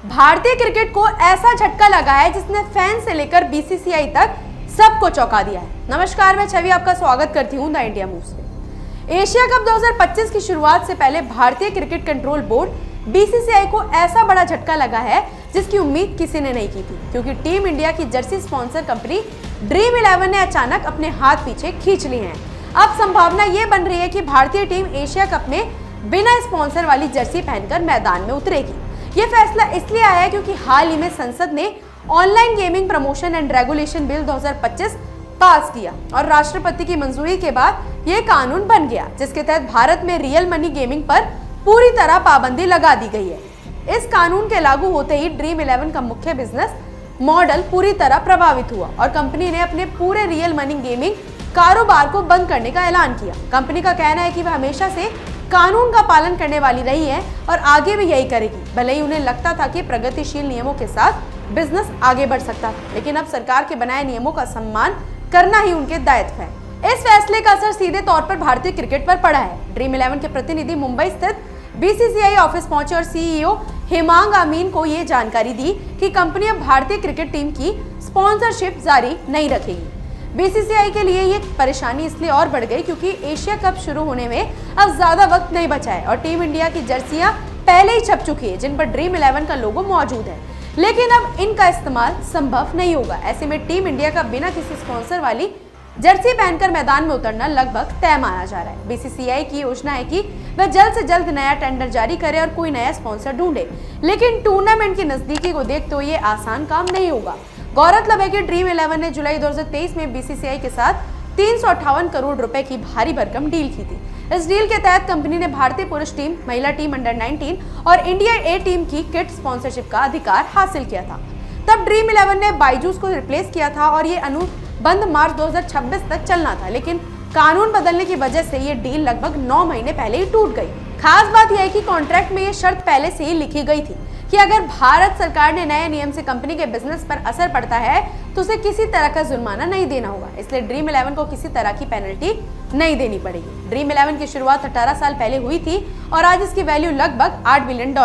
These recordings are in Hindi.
भारतीय क्रिकेट को ऐसा झटका लगा है जिसने फैन से लेकर बीसीसीआई तक सबको चौंका दिया है। नमस्कार, मैं छवि आपका स्वागत करती हूं द इंडिया मूव्स में। एशिया कप 2025 की शुरुआत से पहले भारतीय क्रिकेट कंट्रोल बोर्ड बीसीसीआई को ऐसा बड़ा झटका लगा है जिसकी उम्मीद किसी ने नहीं की थी, क्योंकि टीम इंडिया की जर्सी स्पॉन्सर कंपनी ड्रीम 11 ने अचानक अपने हाथ पीछे खींच लिए हैं। अब संभावना ये बन रही है कि भारतीय टीम एशिया कप में बिना स्पॉन्सर वाली जर्सी पहनकर मैदान में उतरेगी। ये फैसला इसलिए आया है क्योंकि हाल ही में संसद ने online gaming promotion and regulation bill 2025 पास किया और राष्ट्रपति की मंजूरी के बाद ये कानून बन गया, जिसके तहत भारत में रियल मनी गेमिंग पर पूरी तरह पाबंदी लगा दी गई है। इस कानून के लागू होते ही ड्रीम 11 का मुख्य बिजनेस मॉडल पूरी तरह प्रभावित हुआ और कंपनी ने अपने पूरे रियल मनी गेमिंग कारोबार को बंद करने का ऐलान किया। कंपनी का कहना है कि वह हमेशा से कानून का पालन करने वाली रही है और आगे भी यही करेगी, भले ही उन्हें लगता था कि प्रगतिशील नियमों के साथ बिजनेस आगे बढ़ सकता था, लेकिन अब सरकार के बनाए नियमों का सम्मान करना ही उनके दायित्व है। इस फैसले का असर सीधे तौर पर भारतीय क्रिकेट पर पड़ा है। ड्रीम 11 के प्रतिनिधि मुंबई स्थित बीसीसीआई ऑफिस पहुंचे और सीईओ हेमांग अमीन को ये जानकारी दी कि कंपनी अब भारतीय क्रिकेट टीम की स्पॉन्सरशिप जारी नहीं रखेगी। बीसीसीआई के लिए ये परेशानी इसलिए और बढ़ गई क्योंकि एशिया कप शुरू होने में अब ज्यादा वक्त नहीं बचा है और टीम इंडिया की जर्सियां पहले ही छप चुकी है जिन पर ड्रीम 11 का लोगो मौजूद है, लेकिन अब इनका इस्तेमाल संभव नहीं होगा। ऐसे में टीम इंडिया का बिना किसी स्पॉन्सर वाली जर्सी पहनकर मैदान में उतरना लगभग तय माना जा रहा है। बीसीसीआई की योजना है कि वह जल्द से जल्द नया टेंडर जारी करे और कोई नया स्पॉन्सर ढूंढे, लेकिन टूर्नामेंट की नजदीकी को देखते हुए ये आसान काम नहीं होगा। गौरतलब है कि ड्रीम 11 ने जुलाई 2023 में बीसीसीआई के साथ 358 करोड़ रुपए की भारी भरकम डील की थी। इस डील के तहत कंपनी ने भारतीय पुरुष टीम, महिला टीम अंडर 19 और इंडिया ए टीम की किट स्पॉन्सरशिप का अधिकार हासिल किया था। तब ड्रीम 11 ने बायजूस को रिप्लेस किया था और ये अनुबंध मार्च 2026 तक चलना था, लेकिन कानून बदलने की वजह से ये डील लगभग 9 महीने पहले ही टूट गई। खास बात यह है कि कॉन्ट्रैक्ट में ये शर्त पहले से ही लिखी गई थी कि अगर भारत सरकार ने नए नियम से कंपनी के बिजनेस पर असर पड़ता है तो उसे किसी तरह का जुर्माना नहीं देना होगा, इसलिए ड्रीम 11 को किसी तरह की पेनल्टी नहीं देनी पड़ेगी। ड्रीम 11 की शुरुआत 18 साल पहले हुई थी और आज इसकी वैल्यू लगभग $8 बिलियन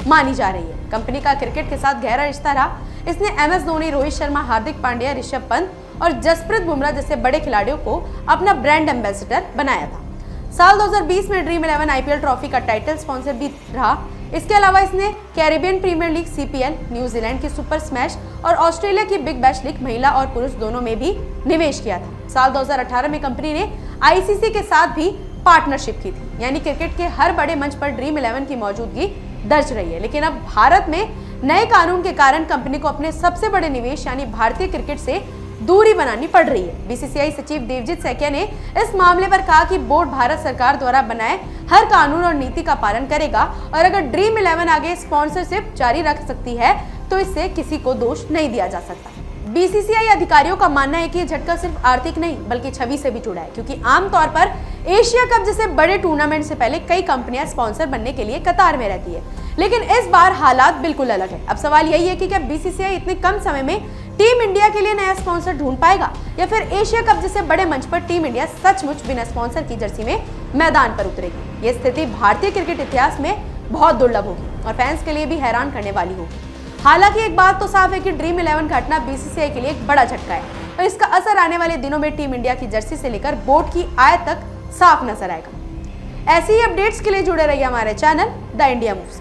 मानी जा रही है। कंपनी का क्रिकेट के साथ गहरा रिश्ता रहा। इसने MS धोनी, रोहित शर्मा, हार्दिक पांड्या, ऋषभ पंत और जसप्रीत बुमराह जैसे बड़े खिलाड़ियों को अपना ब्रांड एम्बेसडर बनाया था। साल 2020 में ड्रीम 11 IPL ट्रॉफी का टाइटल स्पॉन्सर भी रहा। इसके अलावा इसने Caribbean Premier League CPL, New Zealand की सुपर स्मैश और ऑस्ट्रेलिया की बिग बैश लीग महिला और पुरुष दोनों में भी निवेश किया था। साल 2018 में कंपनी ने ICC के साथ भी पार्टनरशिप की थी, यानी क्रिकेट के हर बड़े मंच पर ड्रीम 11 की मौजूदगी दर्ज रही है। लेकिन अब भारत में नए कानून के कारण कंपनी को अपने सबसे बड़े निवेश यानी भारतीय क्रिकेट से दूरी बनानी पड़ रही है। बीसीसीआई सचिव देवजीत सैकिया ने इस मामले पर कहा कि बोर्ड भारत सरकार द्वारा बनाए हर कानून और नीति का पालन करेगा और अगर ड्रीम 11 आगे स्पॉन्सरशिप जारी रख सकती है तो इससे किसी को दोष नहीं दिया जा सकता। बीसीसीआई अधिकारियों का मानना है कि ये झटका सिर्फ आर्थिक नहीं बल्कि छवि से भी जुड़ा है, क्योंकि आमतौर पर एशिया कप जैसे बड़े टूर्नामेंट से पहले कई कंपनियां स्पॉन्सर बनने के लिए कतार में रहती है, लेकिन इस बार हालात बिल्कुल अलग है। अब सवाल यही है कि क्या बीसीसीआई इतने कम समय में टीम इंडिया के लिए नया स्पॉन्सर ढूंढ पाएगा या फिर एशिया कप जैसे बड़े मंच पर टीम इंडिया सचमुच बिना स्पॉन्सर की जर्सी में मैदान पर उतरेगी। ये स्थिति भारतीय क्रिकेट इतिहास में बहुत दुर्लभ होगी और फैंस के लिए भी हैरान करने वाली होगी। हालांकि एक बात तो साफ है कि ड्रीम 11 का हटना बीसीसीआई के लिए एक बड़ा झटका है और इसका असर आने वाले दिनों में टीम इंडिया की जर्सी से लेकर बोर्ड की आय तक साफ नजर आएगा। ऐसी ही अपडेट्स के लिए जुड़े रहिए हमारे चैनल द इंडिया मूव्स।